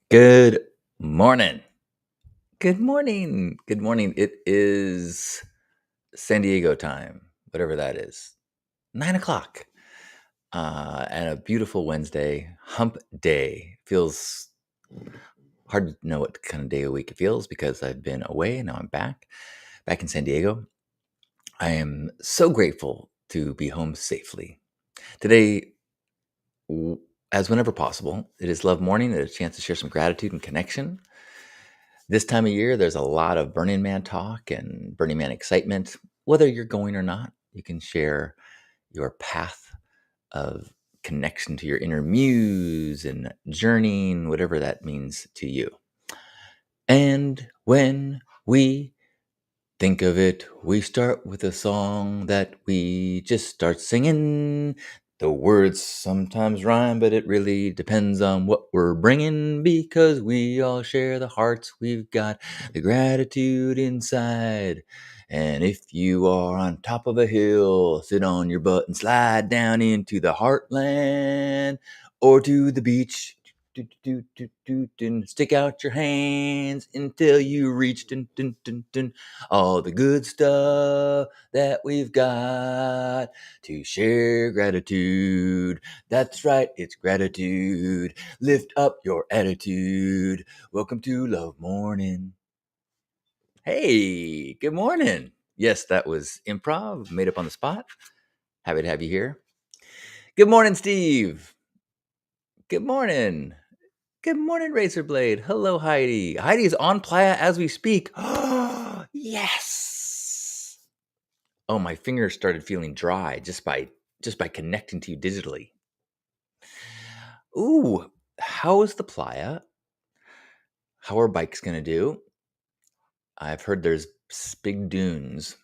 Good morning. Good morning. Good morning. It is San Diego time, whatever that is. 9 o'clock. And a beautiful Wednesday, hump day. Feels hard to know what kind of day of week it feels because I've been away and now I'm back in San Diego. I am so grateful to be home safely. Today, as whenever possible, it is Love Morning. It's a chance to share some gratitude and connection. This time of year, there's a lot of Burning Man talk and Burning Man excitement. Whether you're going or not, you can share your path of connection to your inner muse and journeying, whatever that means to you. And when we think of it, we start with a song that we just start singing. The words sometimes rhyme, but it really depends on what we're bringing because we all share the hearts we've got, the gratitude inside. And if you are on top of a hill, sit on your butt and slide down into the heartland or to the beach. And stick out your hands until you reach all the good stuff that we've got to share gratitude. That's right, it's gratitude. Lift up your attitude. Welcome to Love Morning. Hey, good morning. Yes, that was improv, made up on the spot. Happy to have you here. Good morning, Steve. Good morning. Good morning, Razorblade. Hello, Heidi. Heidi is on Playa as we speak. Yes. Oh, my fingers started feeling dry just by connecting to you digitally. Ooh, how is the playa? How are bikes gonna do? I've heard there's big dunes,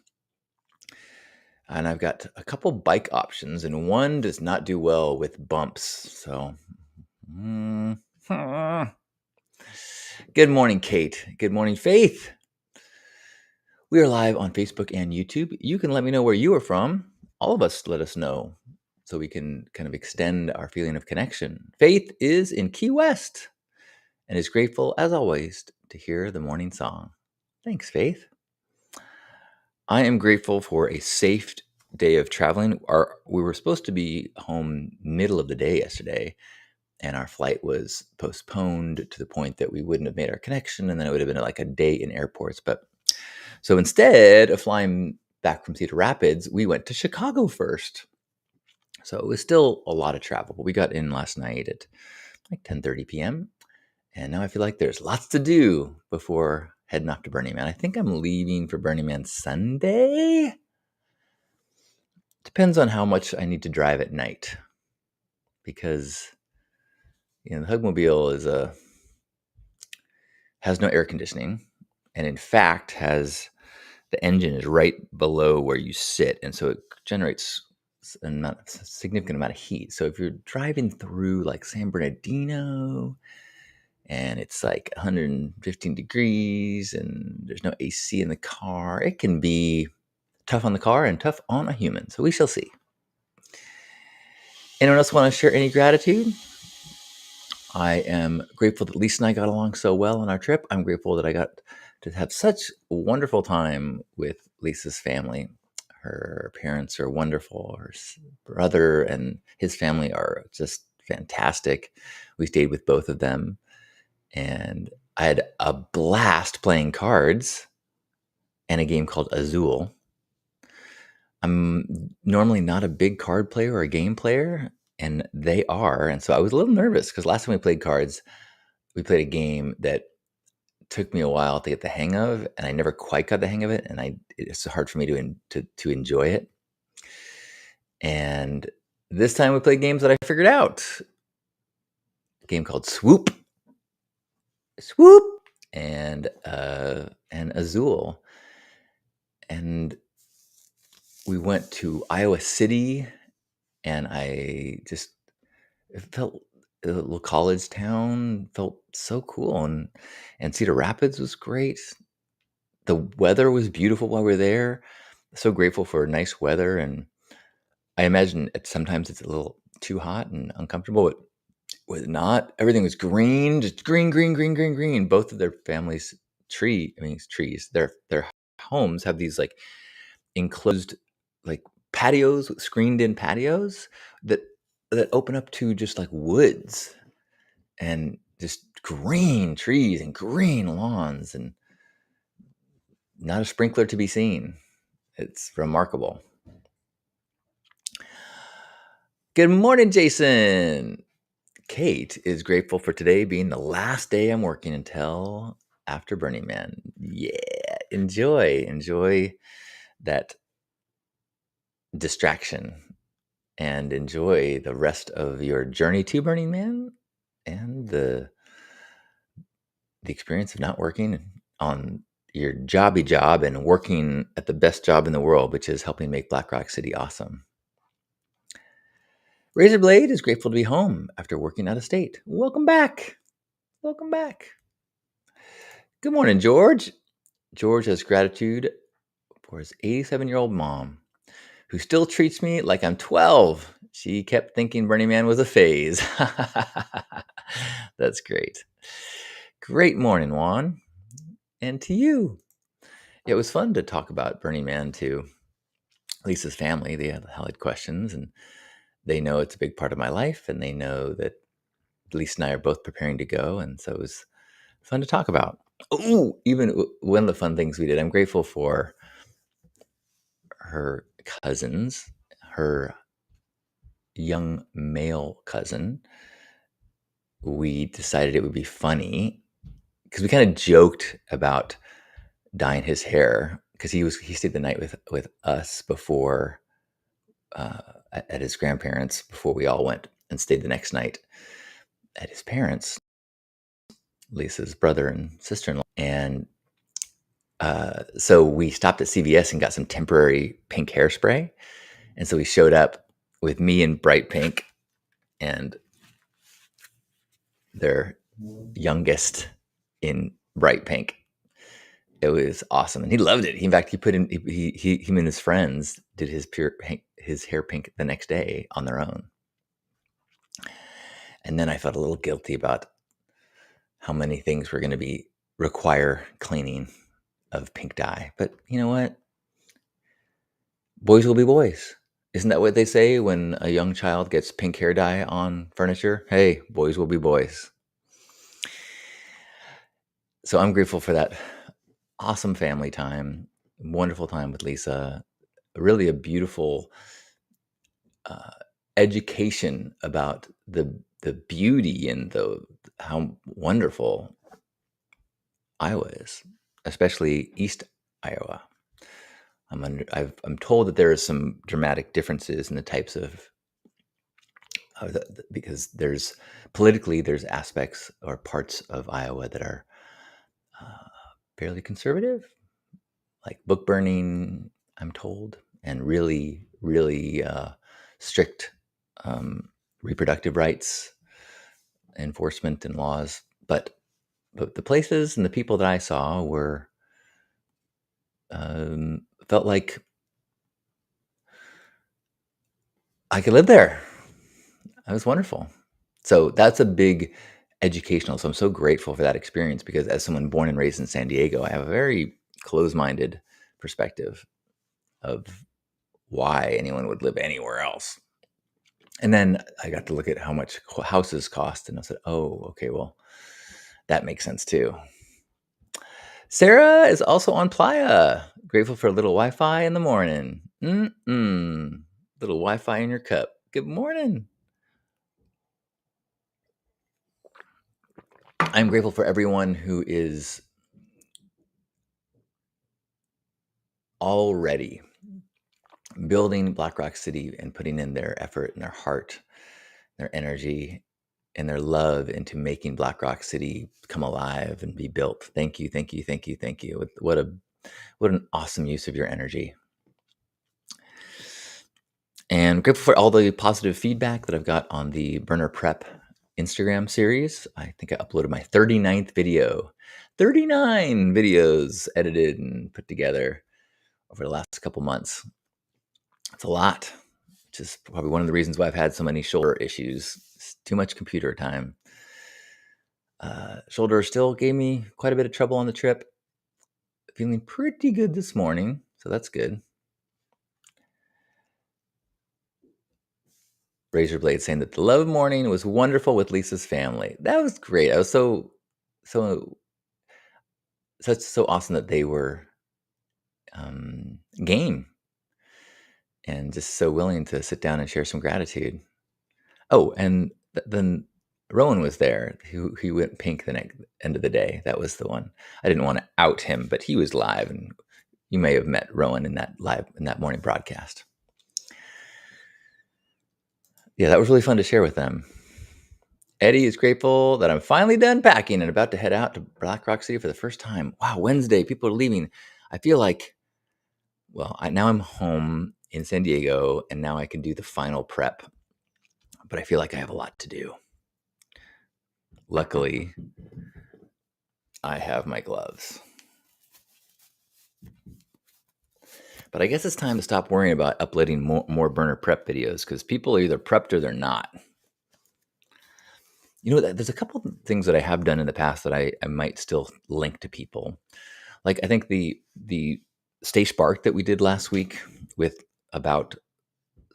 and I've got a couple bike options, and one does not do well with bumps. So, mm, hmm. Good morning, Kate. Good morning, Faith. We are live on Facebook and YouTube. You can let me know where you are from. All of us let us know so we can kind of extend our feeling of connection. Faith is in Key West and is grateful, as always, to hear the morning song. Thanks, Faith. I am grateful for a safe day of traveling. We were supposed to be home middle of the day yesterday, and our flight was postponed to the point that we wouldn't have made our connection, and then it would have been like a day in airports. But so instead of flying back from Cedar Rapids, we went to Chicago first. So it was still a lot of travel, but we got in last night at like 10:30 p.m. And now I feel like there's lots to do before heading off to Burning Man. I think I'm leaving for Burning Man Sunday. Depends on how much I need to drive at night because the Hugmobile has no air conditioning, and in fact the engine is right below where you sit, and so it generates a significant amount of heat. So if you're driving through like San Bernardino and it's like 115 degrees and there's no AC in the car, it can be tough on the car and tough on a human. So we shall see. Anyone else want to share any gratitude? I am grateful that Lisa and I got along so well on our trip. I'm grateful that I got to have such a wonderful time with Lisa's family. Her parents are wonderful. Her brother and his family are just fantastic. We stayed with both of them, and I had a blast playing cards and a game called Azul. I'm normally not a big card player or a game player, and they are. And so I was a little nervous because last time we played cards, we played a game that took me a while to get the hang of, and I never quite got the hang of it, and it's hard for me to enjoy it. And this time we played games that I figured out. A game called Swoop, and Azul, and we went to Iowa City, and it felt a little college town, felt so cool, and Cedar Rapids was great. The weather was beautiful while we were there. So grateful for nice weather, and I imagine sometimes it's a little too hot and uncomfortable, but Was not. Everything was green, just green, green, green, green, green. Both of their families' trees. Their homes have these like enclosed like patios, screened in patios that open up to just like woods and just green trees and green lawns and not a sprinkler to be seen. It's remarkable. Good morning, Jason. Kate is grateful for today being the last day I'm working until after Burning Man. Yeah, enjoy that distraction and enjoy the rest of your journey to Burning Man and the experience of not working on your jobby job and working at the best job in the world, which is helping make Black Rock City awesome. Razorblade is grateful to be home after working out of state. Welcome back. Welcome back. Good morning, George. George has gratitude for his 87-year-old mom, who still treats me like I'm 12. She kept thinking Burning Man was a phase. That's great. Great morning, Juan. And to you. It was fun to talk about Burning Man to Lisa's family. They had questions, and they know it's a big part of my life, and they know that Lisa and I are both preparing to go, and so it was fun to talk about. Oh, even one of the fun things we did, I'm grateful for her cousins, her young male cousin. We decided it would be funny because we kind of joked about dyeing his hair because he stayed the night with us before at his grandparents before we all went and stayed the next night at his parents, Lisa's brother and sister-in-law. And so we stopped at CVS and got some temporary pink hairspray. And so we showed up with me in bright pink and their youngest in bright pink. It was awesome, and he loved it. In fact, he put in him and his friends did his hair pink the next day on their own. And then I felt a little guilty about how many things were going to require cleaning of pink dye. But you know what? Boys will be boys. Isn't that what they say when a young child gets pink hair dye on furniture? Hey, boys will be boys. So I'm grateful for that awesome family time, wonderful time with Lisa, really a beautiful education about the beauty and how wonderful Iowa is, especially East Iowa. I'm told that there are some dramatic differences in the types of because there's aspects or parts of Iowa that are fairly conservative, like book burning, I'm told, and really, really strict reproductive rights enforcement and laws. But the places and the people that I saw were felt like I could live there. It was wonderful. So that's a big educational. So I'm so grateful for that experience because as someone born and raised in San Diego, I have a very closed-minded perspective of why anyone would live anywhere else. And then I got to look at how much houses cost, and I said, "Oh, okay, well, that makes sense too." Sarah is also on Playa. Grateful for a little Wi-Fi in the morning. Little Wi-Fi in your cup. Good morning. I'm grateful for everyone who is already building Black Rock City and putting in their effort and their heart, their energy, and their love into making Black Rock City come alive and be built. Thank you, thank you, thank you, thank you. What an awesome use of your energy. And grateful for all the positive feedback that I've got on the Burner Prep Instagram series. I think I uploaded my 39th video. 39 videos edited and put together over the last couple months. It's a lot. which is probably one of the reasons why I've had so many shoulder issues. It's too much computer time. Shoulder still gave me quite a bit of trouble on the trip. Feeling pretty good this morning, so that's good. Razorblade saying that the love morning was wonderful with Lisa's family. That was great. I was so awesome that they were game and just so willing to sit down and share some gratitude. Oh, and then Rowan was there. He went pink the next end of the day. That was the one. I didn't want to out him, but he was live, and you may have met Rowan in that morning broadcast. Yeah, that was really fun to share with them. Eddie is grateful that I'm finally done packing and about to head out to Black Rock City for the first time. Wow, Wednesday, people are leaving. I feel like, now I'm home in San Diego, and now I can do the final prep. But I feel like I have a lot to do. Luckily, I have my gloves. But I guess it's time to stop worrying about uploading more burner prep videos, because people are either prepped or they're not. There's a couple of things that I have done in the past that I might still link to people. Like, I think the Stay Spark that we did last week about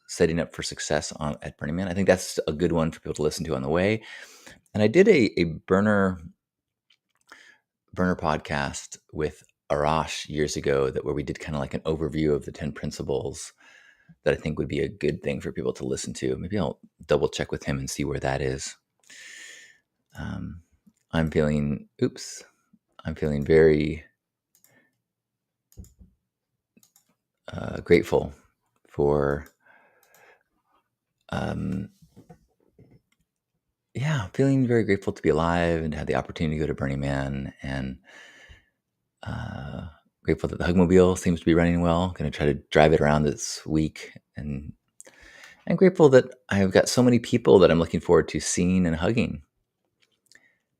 setting up for success at Burning Man, I think that's a good one for people to listen to on the way. And I did a burner podcast with Arash years ago where we did kind of like an overview of the 10 principles that I think would be a good thing for people to listen to. Maybe I'll double check with him and see where that is. I'm feeling very grateful for, feeling very grateful to be alive and to have the opportunity to go to Burning Man, and grateful that the Hugmobile seems to be running well. Going to try to drive it around this week, and I'm grateful that I've got so many people that I'm looking forward to seeing and hugging,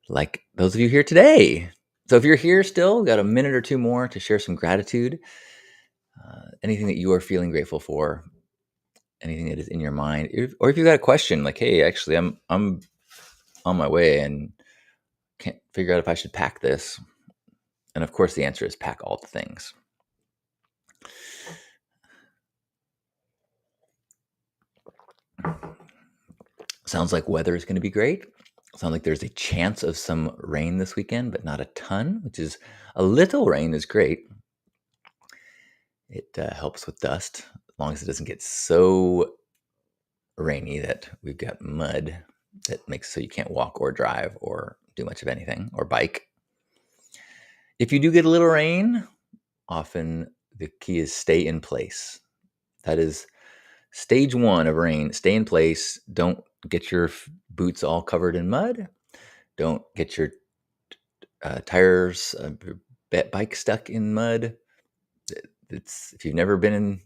like those of you here today. So if you're here still, got a minute or two more to share some gratitude, anything that you are feeling grateful for, anything that is in your mind, or if you've got a question like, hey, actually, I'm on my way and can't figure out if I should pack this. And of course, the answer is pack all the things. Sounds like weather is going to be great. Sounds like there's a chance of some rain this weekend, but not a ton, which is a little rain is great. It helps with dust, as long as it doesn't get so rainy that we've got mud that makes so you can't walk or drive or do much of anything or bike. If you do get a little rain, often the key is stay in place. That is stage one of rain. Stay in place. Don't get your boots all covered in mud. Don't get your tires, bike stuck in mud. If you've never been in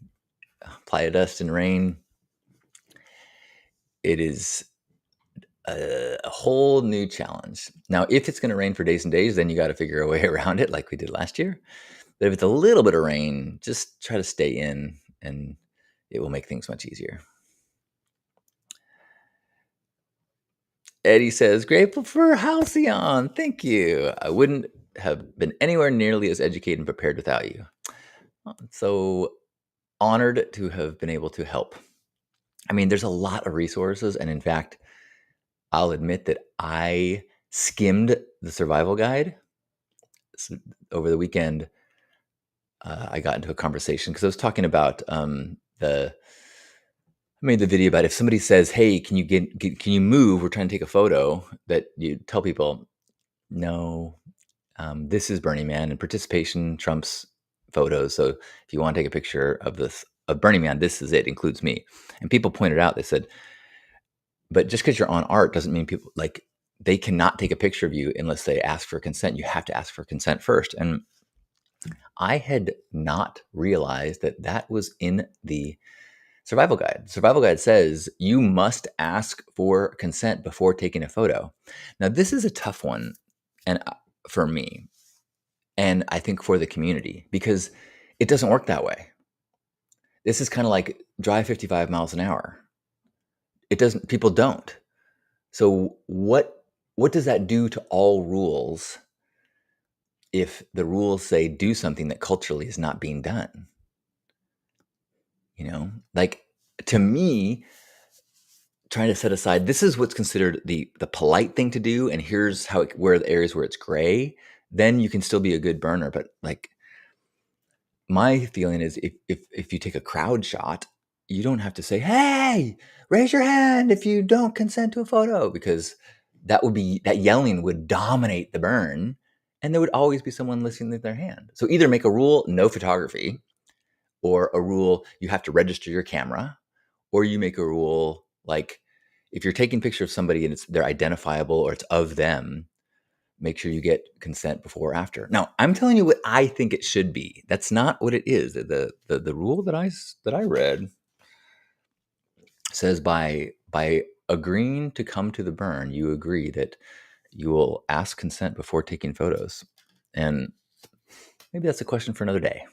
playa dust and rain, it is a whole new challenge. Now, if it's going to rain for days and days, then you got to figure a way around it like we did last year. But if it's a little bit of rain, just try to stay in, and it will make things much easier. Eddie says, grateful for Halcyon. Thank you. I wouldn't have been anywhere nearly as educated and prepared without you. So honored to have been able to help. I mean, there's a lot of resources. And in fact, I'll admit that I skimmed the survival guide. So over the weekend, I got into a conversation because I was talking about I made the video about if somebody says, hey, can you move? We're trying to take a photo, that you tell people, no, this is Burning Man and participation trumps photos. So if you want to take a picture of Burning Man, this is it, includes me. And people pointed out, they said, but just because you're on art doesn't mean people they cannot take a picture of you unless they ask for consent. You have to ask for consent first. And I had not realized that was in the survival guide. Survival guide says you must ask for consent before taking a photo. Now, this is a tough one, and for me, and I think for the community, because it doesn't work that way. This is kind of like drive 55 miles an hour. People don't. So what does that do to all rules if the rules say do something that culturally is not being done? Like, to me, trying to set aside, this is what's considered the polite thing to do, and here's where the areas where it's gray, then you can still be a good burner. But like, my feeling is if you take a crowd shot, you don't have to say, "Hey, raise your hand if you don't consent to a photo," because that yelling would dominate the burn, and there would always be someone listening with their hand. So either make a rule, no photography, or a rule, you have to register your camera, or you make a rule like, if you're taking a picture of somebody and they're identifiable or it's of them, make sure you get consent before or after. Now, I'm telling you what I think it should be. That's not what it is. The rule that I read says by agreeing to come to the burn, you agree that you will ask consent before taking photos. And maybe that's a question for another day.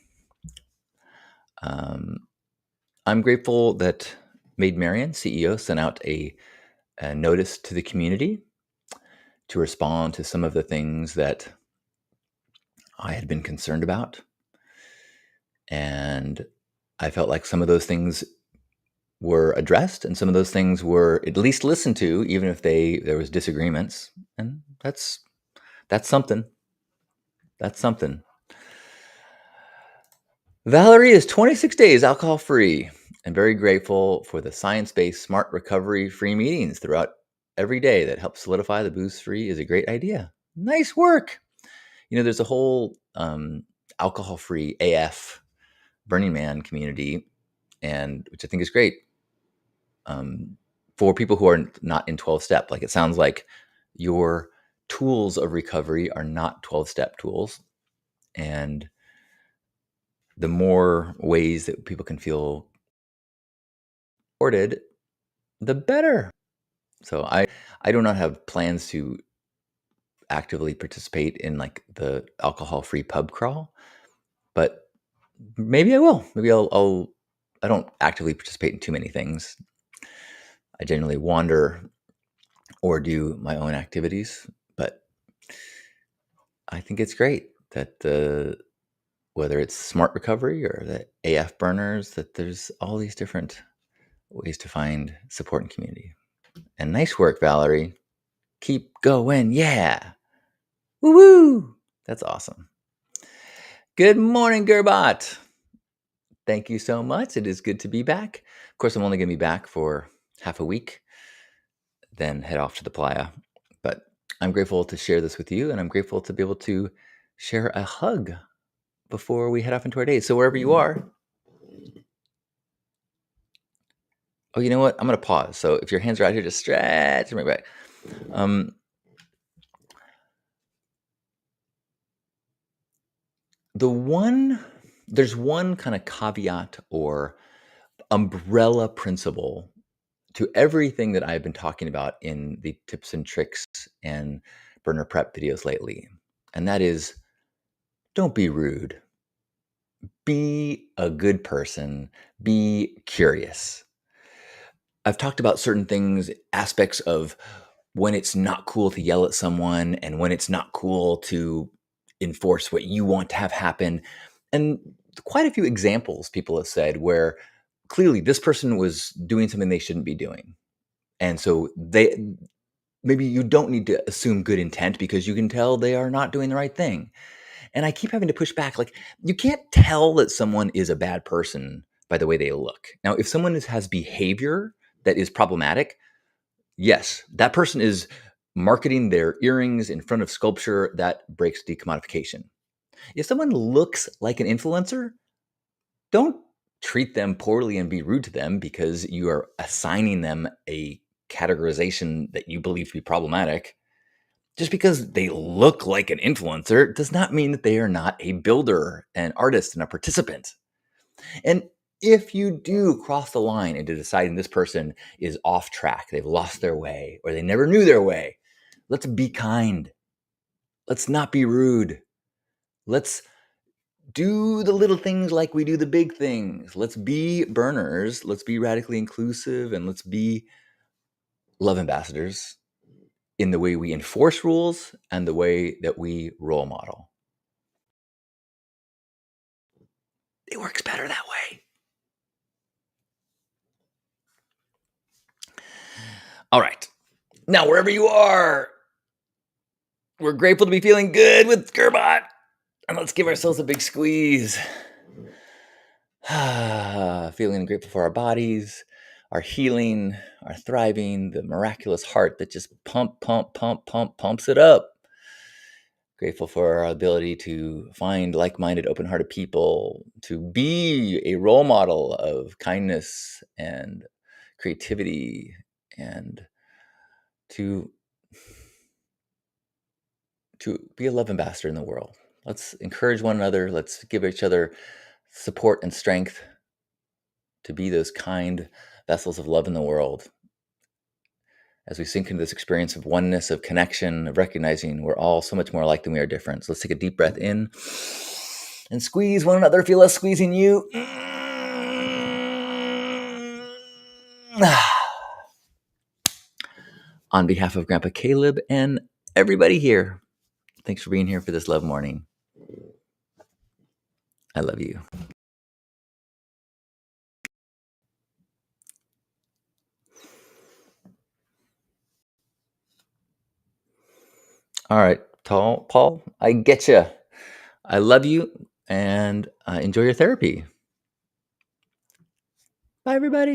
I'm grateful that Maid Marian, CEO, sent out a notice to the community to respond to some of the things that I had been concerned about. And I felt like some of those things were addressed and some of those things were at least listened to, even if there was disagreements. And that's something. That's something. Valerie is 26 days alcohol free and very grateful for the science-based smart recovery free meetings throughout every day that help solidify the booze free is a great idea. Nice work. There's a whole alcohol free AF Burning Man community, and which I think is great for people who are not in 12-step. Like, it sounds like your tools of recovery are not 12-step tools, and the more ways that people can feel supported, the better. So I do not have plans to actively participate in like the alcohol-free pub crawl, but maybe I will. Maybe I don't actively participate in too many things. I generally wander or do my own activities, but I think it's great that whether it's smart recovery or the AF burners, that there's all these different ways to find support and community. And nice work, Valerie. Keep going. Yeah. Woo woo. That's awesome. Good morning, Gerbot. Thank you so much. It is good to be back. Of course, I'm only going to be back for half a week, then head off to the playa. But I'm grateful to share this with you, and I'm grateful to be able to share a hug before we head off into our day. So wherever you are, oh, you know what? I'm going to pause. So if your hands are out here, just stretch them right back. There's one kind of caveat or umbrella principle to everything that I've been talking about in the tips and tricks and burner prep videos lately. And that is, don't be rude. Be a good person. Be curious. I've talked about certain things, aspects of when it's not cool to yell at someone and when it's not cool to enforce what you want to have happen. And quite a few examples people have said where clearly this person was doing something they shouldn't be doing. And so maybe you don't need to assume good intent because you can tell they are not doing the right thing. And I keep having to push back. Like, you can't tell that someone is a bad person by the way they look. Now, if someone has behavior that is problematic, yes, that person is marketing their earrings in front of sculpture that breaks decommodification. If someone looks like an influencer, don't treat them poorly and be rude to them because you are assigning them a categorization that you believe to be problematic. Just because they look like an influencer does not mean that they are not a builder, an artist, and a participant. And if you do cross the line into deciding this person is off track, they've lost their way, or they never knew their way, let's be kind. Let's not be rude. Let's do the little things like we do the big things. Let's be burners. Let's be radically inclusive, and let's be love ambassadors in the way we enforce rules and the way that we role model. It works better that way. All right. Now, wherever you are, we're grateful to be feeling good with Gerbot. And let's give ourselves a big squeeze. Feeling grateful for our bodies, our healing, our thriving, the miraculous heart that just pumps it up. Grateful for our ability to find like-minded, open-hearted people, to be a role model of kindness and creativity, and to be a love ambassador in the world. Let's encourage one another. Let's give each other support and strength to be those kind vessels of love in the world. As we sink into this experience of oneness, of connection, of recognizing we're all so much more alike than we are different. So let's take a deep breath in and squeeze one another. Feel us squeezing you. On behalf of Grandpa Caleb and everybody here, thanks for being here for this love morning. I love you. All right, Paul, I get you. I love you, and enjoy your therapy. Bye, everybody.